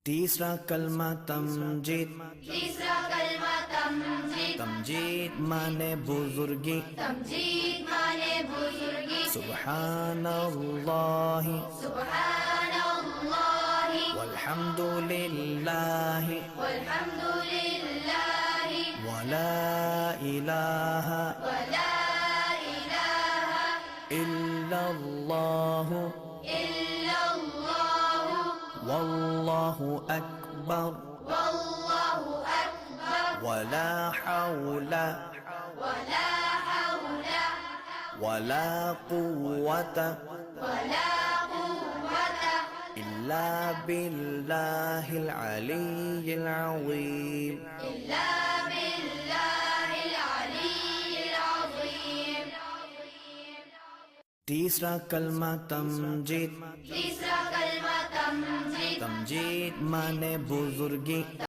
तीसरा कलमा तमजीद। तीसरा कलमा तमजीद। तमजीद माने बुजुर्गी। तमजीद माने बुजुर्गी। सुब्हानल्लाहि सुब्हानल्लाहि वल्हम्दुलिल्लाहि वल्हम्दुलिल्लाहि वला इलाहा वला इलाहा इल्लल्लाहु इल्लल्लाहु वल्लाहु अकबर वल्लाहु अकबर वला हौला वला हौला वला कुव्वता वला कुव्वता इल्ला बिल्लाहिल अलिय्यिल अज़ीम। इल्ला बिल्लाहिल अलिय्यिल अज़ीम। तीसरा कलमा तमजीद। तीसरा कलमा तमजीद। तमजीद माने बुजुर्गी।